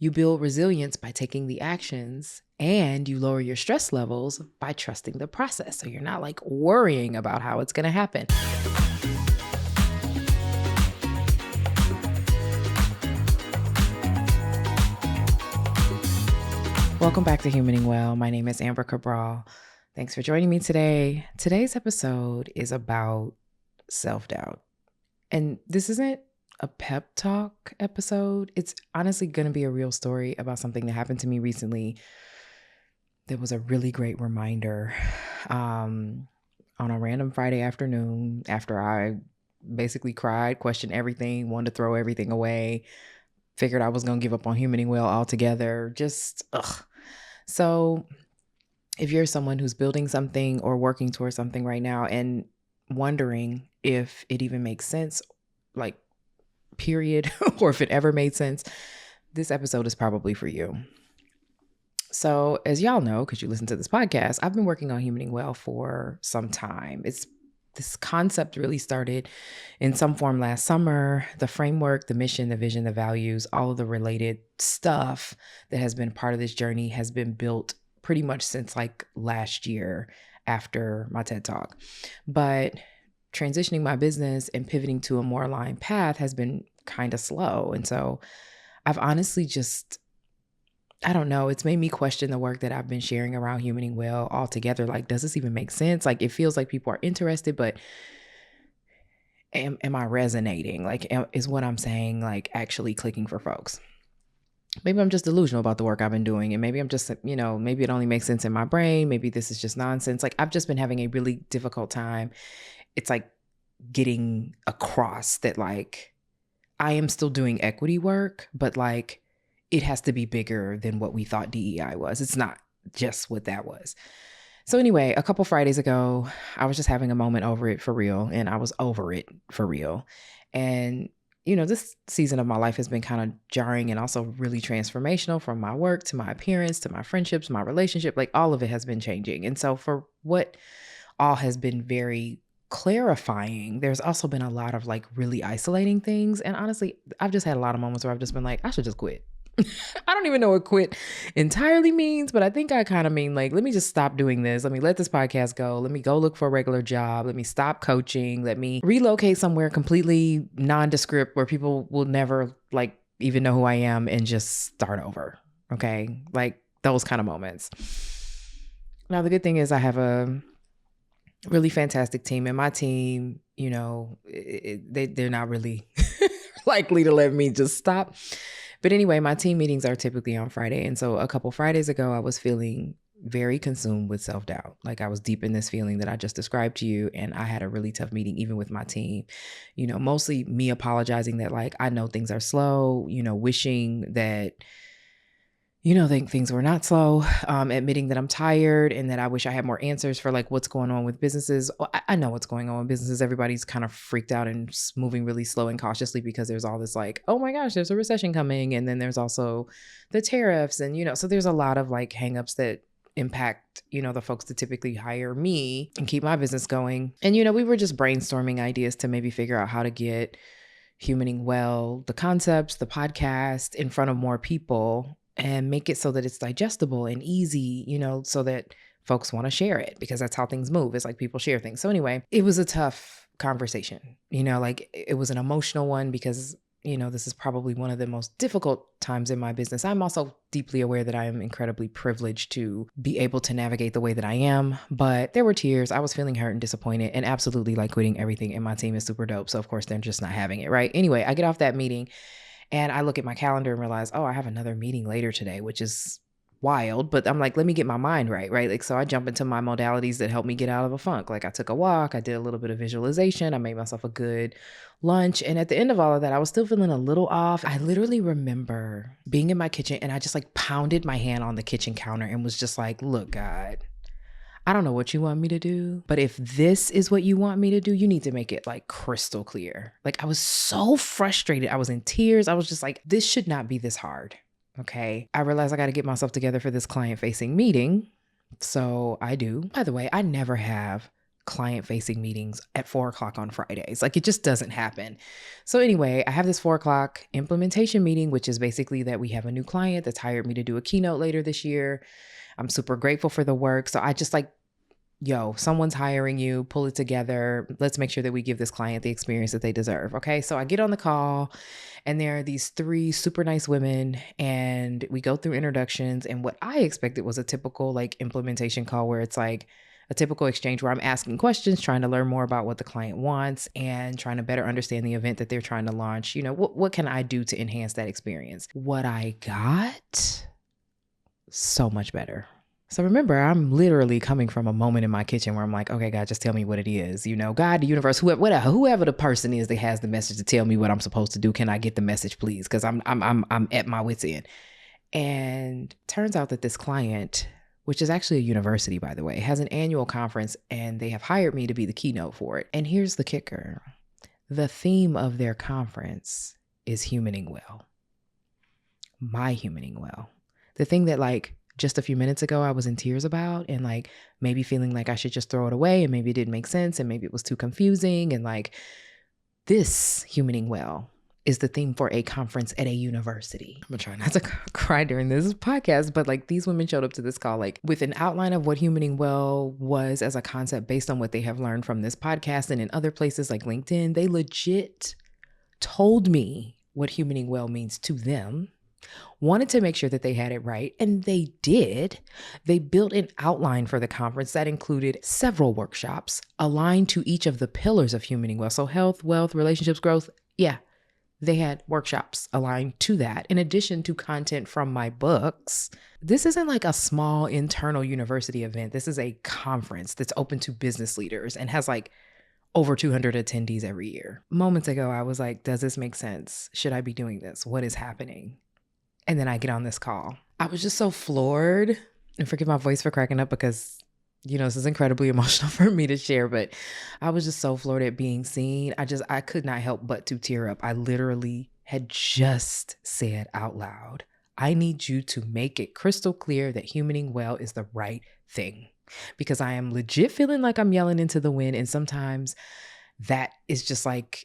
You build resilience by taking the actions, and you lower your stress levels by trusting the process. So you're not like worrying about how it's going to happen. Welcome back to Humaning Well. My name is Amber Cabral. Thanks for joining me today. Today's episode is about self-doubt. And this isn't a pep talk episode. It's honestly going to be a real story about something that happened to me recently that was a really great reminder. On a random Friday afternoon, after I basically cried, questioned everything, wanted to throw everything away, figured I was going to give up on Humaning Well altogether. So if you're someone who's building something or working towards something right now and wondering if it even makes sense, like period, or if it ever made sense, this episode is probably for you. So as y'all know, because you listen to this podcast, I've been working on Humaning Well for some time. This concept really started in some form last summer. The framework, the mission, the vision, the values, all of the related stuff that has been part of this journey has been built pretty much since like last year after my TED Talk. But transitioning my business and pivoting to a more aligned path has been kind of slow. And so I've honestly I don't know, it's made me question the work that I've been sharing around Humaning Well altogether. Like, does this even make sense? Like, it feels like people are interested, but am I resonating? Like, is what I'm saying, like, actually clicking for folks? Maybe I'm just delusional about the work I've been doing. And maybe I'm just, maybe it only makes sense in my brain. Maybe this is just nonsense. Like, I've just been having a really difficult time. It's like getting across that, like, I am still doing equity work, but like, it has to be bigger than what we thought DEI was. It's not just what that was. So anyway, a couple Fridays ago, I was just having a moment over it for real. And I was over it for real. And, this season of my life has been kind of jarring and also really transformational, from my work to my appearance, to my friendships, my relationship, like all of it has been changing. And so for what all has been very clarifying, there's also been a lot of like really isolating things. And honestly, I've just had a lot of moments where I've just been like, I should just quit. I don't even know what quit entirely means, but I think I kind of mean like, let me just stop doing this. Let me let this podcast go. Let me go look for a regular job. Let me stop coaching. Let me relocate somewhere completely nondescript where people will never like even know who I am and just start over. Okay. Like those kind of moments. Now, the good thing is I have a really fantastic team, and my team, they're not really likely to let me just stop. But anyway, my team meetings are typically on Friday. And so a couple Fridays ago, I was feeling very consumed with self-doubt. Like I was deep in this feeling that I just described to you. And I had a really tough meeting, even with my team, mostly me apologizing that like, I know things are slow, wishing that, things were not slow, admitting that I'm tired and that I wish I had more answers for like what's going on with businesses. I know what's going on with businesses. Everybody's kind of freaked out and moving really slow and cautiously because there's all this like, oh my gosh, there's a recession coming. And then there's also the tariffs and, so there's a lot of like hangups that impact, the folks that typically hire me and keep my business going. And, we were just brainstorming ideas to maybe figure out how to get Humaning Well, the concepts, the podcast in front of more people, and make it so that it's digestible and easy, so that folks want to share it, because that's how things move. It's like people share things. So anyway, it was a tough conversation, like it was an emotional one because, this is probably one of the most difficult times in my business. I'm also deeply aware that I am incredibly privileged to be able to navigate the way that I am, but there were tears. I was feeling hurt and disappointed and absolutely like quitting everything. And my team is super dope. So of course they're just not having it. Right. Anyway, I get off that meeting and I look at my calendar and realize, oh, I have another meeting later today, which is wild. But I'm like, let me get my mind right, right? Like, so I jump into my modalities that help me get out of a funk. Like I took a walk, I did a little bit of visualization, I made myself a good lunch. And at the end of all of that, I was still feeling a little off. I literally remember being in my kitchen and I just like pounded my hand on the kitchen counter and was just like, look, God, I don't know what you want me to do, but if this is what you want me to do, you need to make it like crystal clear. Like I was so frustrated. I was in tears. I was just like, this should not be this hard. Okay. I realized I got to get myself together for this client facing meeting. So I do. By the way, I never have client-facing meetings at 4:00 on Fridays. Like, it just doesn't happen. So anyway, I have this 4:00 implementation meeting, which is basically that we have a new client that's hired me to do a keynote later this year. I'm super grateful for the work. So I just like, yo, someone's hiring you, pull it together. Let's make sure that we give this client the experience that they deserve. Okay. So I get on the call and there are these 3 super nice women and we go through introductions. And what I expected was a typical like implementation call where it's like a typical exchange where I'm asking questions, trying to learn more about what the client wants and trying to better understand the event that they're trying to launch. You know, what can I do to enhance that experience? What I got, so much better. So remember, I'm literally coming from a moment in my kitchen where I'm like, okay, God, just tell me what it is. You know, God, the universe, whoever the person is that has the message to tell me what I'm supposed to do, can I get the message, please? Because I'm at my wit's end. And turns out that this client, which is actually a university, by the way, has an annual conference and they have hired me to be the keynote for it. And here's the kicker. The theme of their conference is humaning well. My humaning well. The thing that like just a few minutes ago I was in tears about and like maybe feeling like I should just throw it away and maybe it didn't make sense and maybe it was too confusing. And like this humaning well is the theme for a conference at a university. I'm gonna try not to cry during this podcast, but like these women showed up to this call like with an outline of what humaning well was as a concept based on what they have learned from this podcast and in other places like LinkedIn. They legit told me what humaning well means to them, wanted to make sure that they had it right, and they did. They built an outline for the conference that included several workshops aligned to each of the pillars of humaning well. So health, wealth, relationships, growth. Yeah, they had workshops aligned to that, in addition to content from my books. This isn't like a small internal university event. This is a conference that's open to business leaders and has like over 200 attendees every year. Moments ago, I was like, does this make sense? Should I be doing this? What is happening? And then I get on this call. I was just so floored, and forgive my voice for cracking up because, you know, this is incredibly emotional for me to share, but I was just so floored at being seen. I could not help but to tear up. I literally had just said out loud, I need you to make it crystal clear that humaning well is the right thing, because I am legit feeling like I'm yelling into the wind. And sometimes that is just like,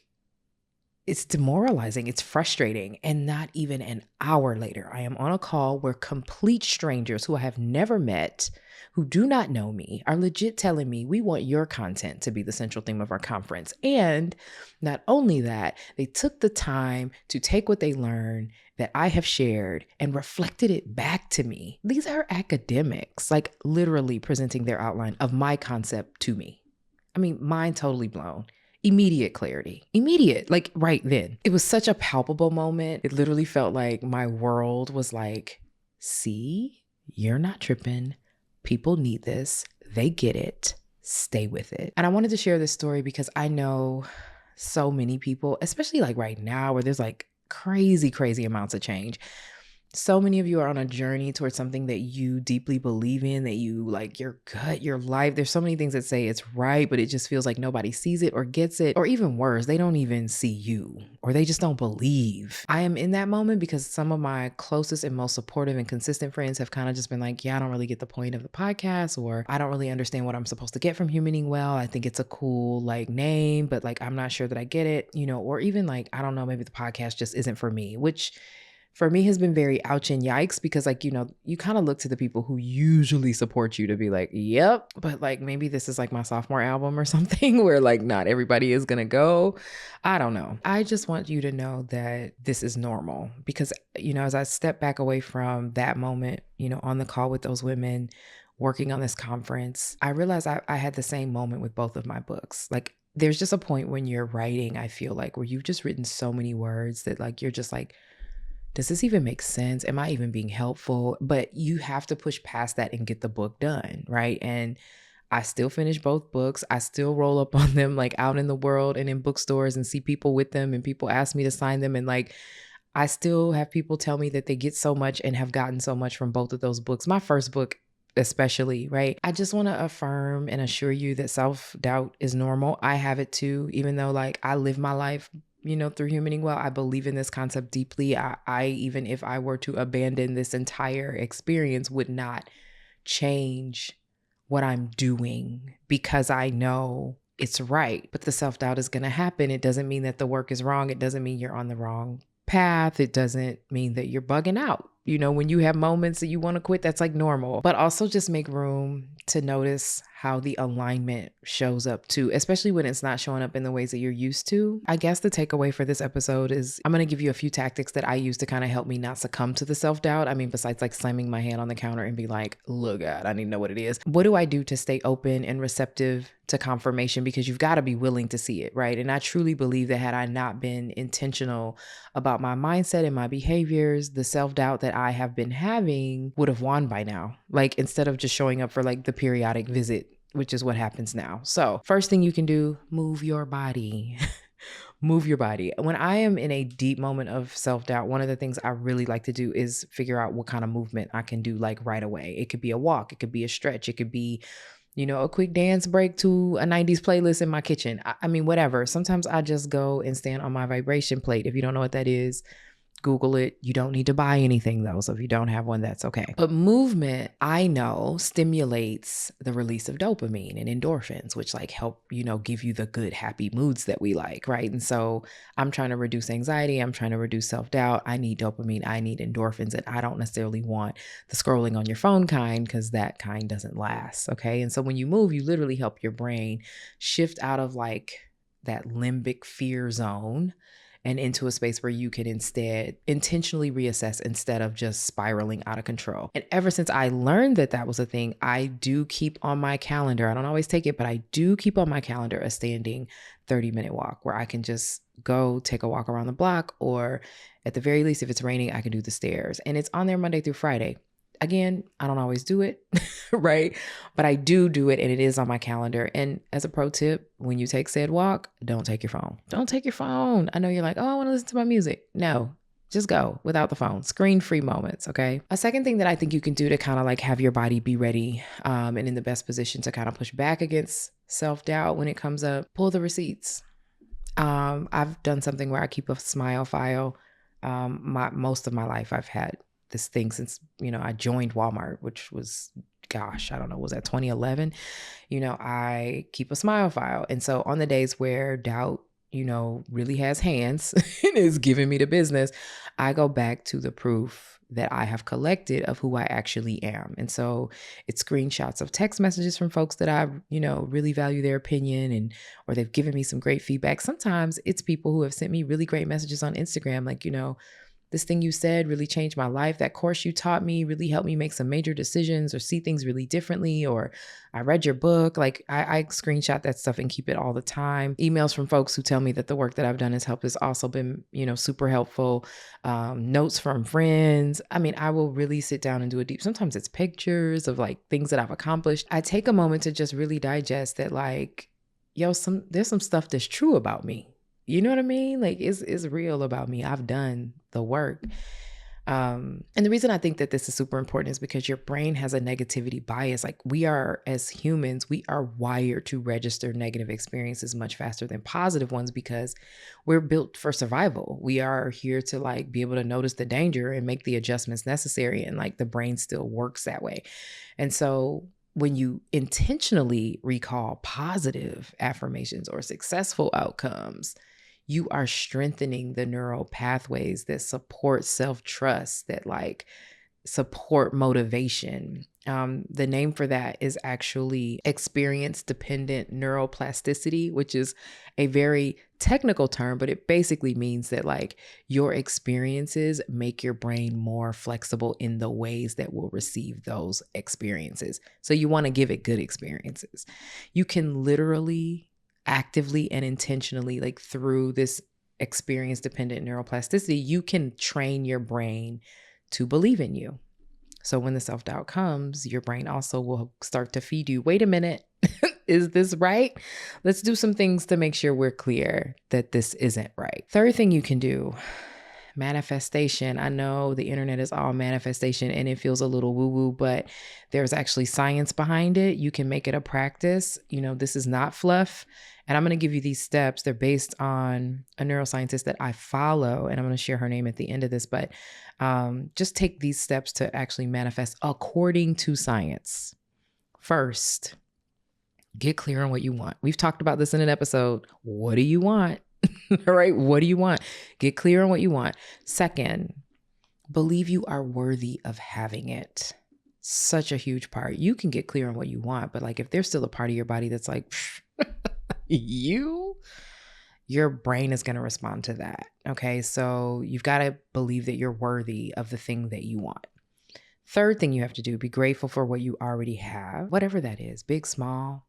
it's demoralizing, it's frustrating. And not even an hour later, I am on a call where complete strangers who I have never met, who do not know me, are legit telling me, we want your content to be the central theme of our conference. And not only that, they took the time to take what they learned that I have shared and reflected it back to me. These are academics, like literally presenting their outline of my concept to me. I mean, mind totally blown. Immediate clarity, like right then. It was such a palpable moment. It literally felt like my world was like, see, you're not tripping. People need this. They get it. Stay with it. And I wanted to share this story because I know so many people, especially like right now where there's like crazy amounts of change. So many of you are on a journey towards something that you deeply believe in, that you like your gut, your life. There's so many things that say it's right, but it just feels like nobody sees it or gets it. Or even worse, they don't even see you, or they just don't believe. I am in that moment because some of my closest and most supportive and consistent friends have kind of just been like, yeah, I don't really get the point of the podcast, or I don't really understand what I'm supposed to get from humaning well. I think it's a cool like name, but like, I'm not sure that I get it, you know, or even like, I don't know, maybe the podcast just isn't for me, which for me has been very ouch and yikes, because like, you know, you kind of look to the people who usually support you to be like, yep, but like maybe this is like my sophomore album or something where like not everybody is going to go. I don't know. I just want you to know that this is normal, because, you know, as I step back away from that moment, you know, on the call with those women working on this conference, I realized I had the same moment with both of my books. Like there's just a point when you're writing, I feel like, where you've just written so many words that like, you're just like, does this even make sense? Am I even being helpful? But you have to push past that and get the book done, right? And I still finish both books. I still roll up on them like out in the world and in bookstores and see people with them, and people ask me to sign them. And like, I still have people tell me that they get so much and have gotten so much from both of those books. My first book especially, right? I just want to affirm and assure you that self-doubt is normal. I have it too, even though like I live my life, you know, through humaning well. I believe in this concept deeply. I even if I were to abandon this entire experience, would not change what I'm doing because I know it's right. But the self-doubt is going to happen. It doesn't mean that the work is wrong. It doesn't mean you're on the wrong path. It doesn't mean that you're bugging out. You know, when you have moments that you want to quit, that's like normal. But also just make room to notice how the alignment shows up too, especially when it's not showing up in the ways that you're used to. I guess the takeaway for this episode is I'm going to give you a few tactics that I use to kind of help me not succumb to the self-doubt. I mean, besides like slamming my hand on the counter and be like, look, God, I need to know what it is. What do I do to stay open and receptive to confirmation? Because you've got to be willing to see it, right? And I truly believe that had I not been intentional about my mindset and my behaviors, the self-doubt that I have been having would have won by now. Like instead of just showing up for like the periodic visit, which is what happens now. So first thing you can do, move your body. Move your body. When I am in a deep moment of self-doubt, one of the things I really like to do is figure out what kind of movement I can do like right away. It could be a walk. It could be a stretch. It could be, you know, a quick dance break to a 90s playlist in my kitchen. I mean, whatever. Sometimes I just go and stand on my vibration plate. If you don't know what that is, Google it. You don't need to buy anything though. So if you don't have one, that's okay. But movement, I know, stimulates the release of dopamine and endorphins, which like help, you know, give you the good, happy moods that we like, right? And so I'm trying to reduce anxiety. I'm trying to reduce self-doubt. I need dopamine. I need endorphins. And I don't necessarily want the scrolling on your phone kind because that kind doesn't last, okay? And so when you move, you literally help your brain shift out of like that limbic fear zone and into a space where you can instead intentionally reassess instead of just spiraling out of control. And ever since I learned that that was a thing, I do keep on my calendar. I don't always take it, but I do keep on my calendar a standing 30-minute walk where I can just go take a walk around the block, or at the very least, if it's raining, I can do the stairs. And it's on there Monday through Friday. Again, I don't always do it, right? But I do it, and it is on my calendar. And as a pro tip, when you take said walk, don't take your phone. Don't take your phone. I know you're like, oh, I want to listen to my music. No, just go without the phone. Screen-free moments, okay? A second thing that I think you can do to kind of like have your body be ready and in the best position to kind of push back against self-doubt when it comes up, pull the receipts. I've done something where I keep a smile file. Most of my life I've had this thing since, you know, I joined Walmart, which was, gosh, I don't know, was that 2011? You know, I keep a smile file. And so on the days where doubt, you know, really has hands and is giving me the business, I go back to the proof that I have collected of who I actually am. And so it's screenshots of text messages from folks that I, you know, really value their opinion, and or they've given me some great feedback. Sometimes it's people who have sent me really great messages on Instagram, like, you know, this thing you said really changed my life. That course you taught me really helped me make some major decisions or see things really differently. Or I read your book. Like I screenshot that stuff and keep it all the time. Emails from folks who tell me that the work that I've done has helped has also been, you know, super helpful. Notes from friends. I mean, I will really sit down and do a deep, sometimes it's pictures of like things that I've accomplished. I take a moment to just really digest that, like, yo, there's some stuff that's true about me. You know what I mean? Like it's real about me. I've done the work. And the reason I think that this is super important is because your brain has a negativity bias. Like we are, as humans, we are wired to register negative experiences much faster than positive ones because we're built for survival. We are here to like be able to notice the danger and make the adjustments necessary. And like the brain still works that way. And so when you intentionally recall positive affirmations or successful outcomes, you are strengthening the neural pathways that support self-trust, that like support motivation. The name for that is actually experience-dependent neuroplasticity, which is a very technical term, but it basically means that like your experiences make your brain more flexible in the ways that will receive those experiences. So you want to give it good experiences. You can literally actively and intentionally, like through this experience-dependent neuroplasticity, you can train your brain to believe in you. So when the self-doubt comes, your brain also will start to feed you, wait a minute, is this right? Let's do some things to make sure we're clear that this isn't right. Third thing you can do, manifestation. I know the internet is all manifestation and it feels a little woo-woo, but there's actually science behind it. You can make it a practice. You know, this is not fluff. And I'm going to give you these steps. They're based on a neuroscientist that I follow, and I'm going to share her name at the end of this, but just take these steps to actually manifest according to science. First, get clear on what you want. We've talked about this in an episode. What do you want? All right. What do you want? Get clear on what you want. Second, believe you are worthy of having it. Such a huge part. You can get clear on what you want, but like if there's still a part of your body that's like, your brain is going to respond to that. Okay. So you've got to believe that you're worthy of the thing that you want. Third thing you have to do, be grateful for what you already have, whatever that is, big, small,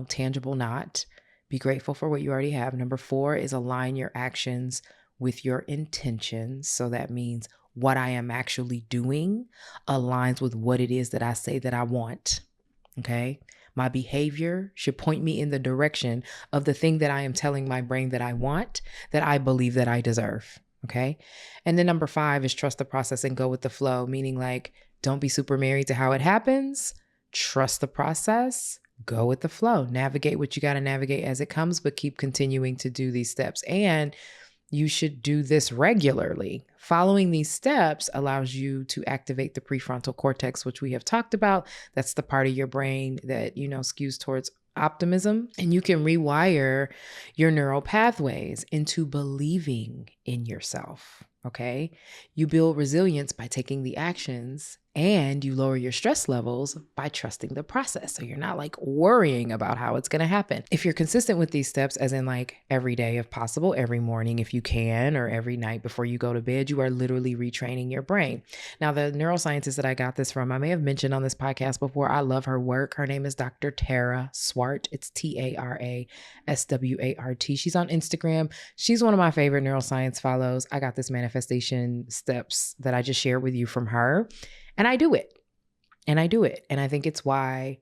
tangible, not. Be grateful for what you already have. Number 4 is align your actions with your intentions. So that means what I am actually doing aligns with what it is that I say that I want. Okay. My behavior should point me in the direction of the thing that I am telling my brain that I want, that I believe that I deserve. Okay. And then number 5 is trust the process and go with the flow, meaning like, don't be super married to how it happens. Trust the process. Go with the flow. Navigate what you got to navigate as it comes, but keep continuing to do these steps. And you should do this regularly. Following these steps allows you to activate the prefrontal cortex, which we have talked about. That's the part of your brain that, skews towards optimism. And you can rewire your neural pathways into believing in yourself. Okay. You build resilience by taking the actions, and you lower your stress levels by trusting the process. So you're not like worrying about how it's going to happen. If you're consistent with these steps, as in like every day if possible, every morning if you can, or every night before you go to bed, you are literally retraining your brain. Now, the neuroscientist that I got this from, I may have mentioned on this podcast before, I love her work. Her name is Dr. Tara Swart. It's TaraSwart. She's on Instagram. She's one of my favorite neuroscience follows. I got this manifestation steps that I just shared with you from her. And I do it. And I think it's why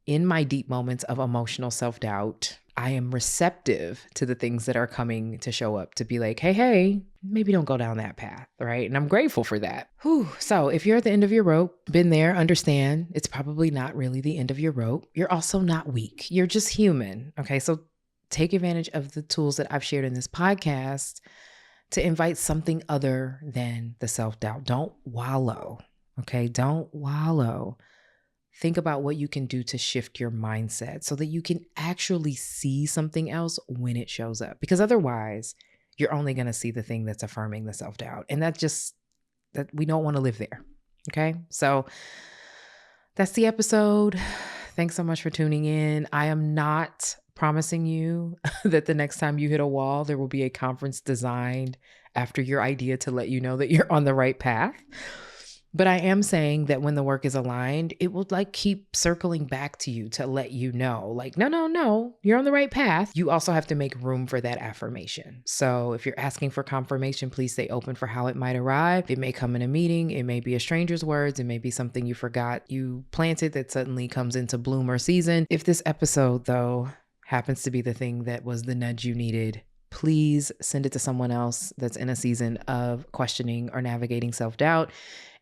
in my deep moments of emotional self-doubt, I am receptive to the things that are coming to show up to be like, hey, maybe don't go down that path, right? And I'm grateful for that. So if you're at the end of your rope, been there, understand it's probably not really the end of your rope. You're also not weak. You're just human. Okay. So take advantage of the tools that I've shared in this podcast to invite something other than the self-doubt. Don't wallow. Okay, don't wallow. Think about what you can do to shift your mindset so that you can actually see something else when it shows up. Because otherwise, you're only going to see the thing that's affirming the self-doubt. And that we don't want to live there. Okay, so that's the episode. Thanks so much for tuning in. I am not promising you that the next time you hit a wall, there will be a conference designed after your idea to let you know that you're on the right path. But I am saying that when the work is aligned, it will like keep circling back to you to let you know, like, no, you're on the right path. You also have to make room for that affirmation. So if you're asking for confirmation, please stay open for how it might arrive. It may come in a meeting. It may be a stranger's words. It may be something you forgot you planted that suddenly comes into bloom or season. If this episode, though, happens to be the thing that was the nudge you needed, please send it to someone else that's in a season of questioning or navigating self-doubt.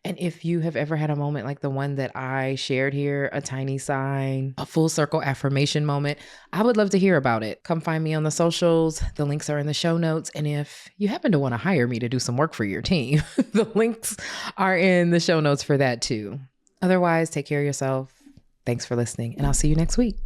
And if you have ever had a moment like the one that I shared here, a tiny sign, a full circle affirmation moment, I would love to hear about it. Come find me on the socials. The links are in the show notes. And if you happen to want to hire me to do some work for your team, the links are in the show notes for that too. Otherwise, take care of yourself. Thanks for listening, and I'll see you next week.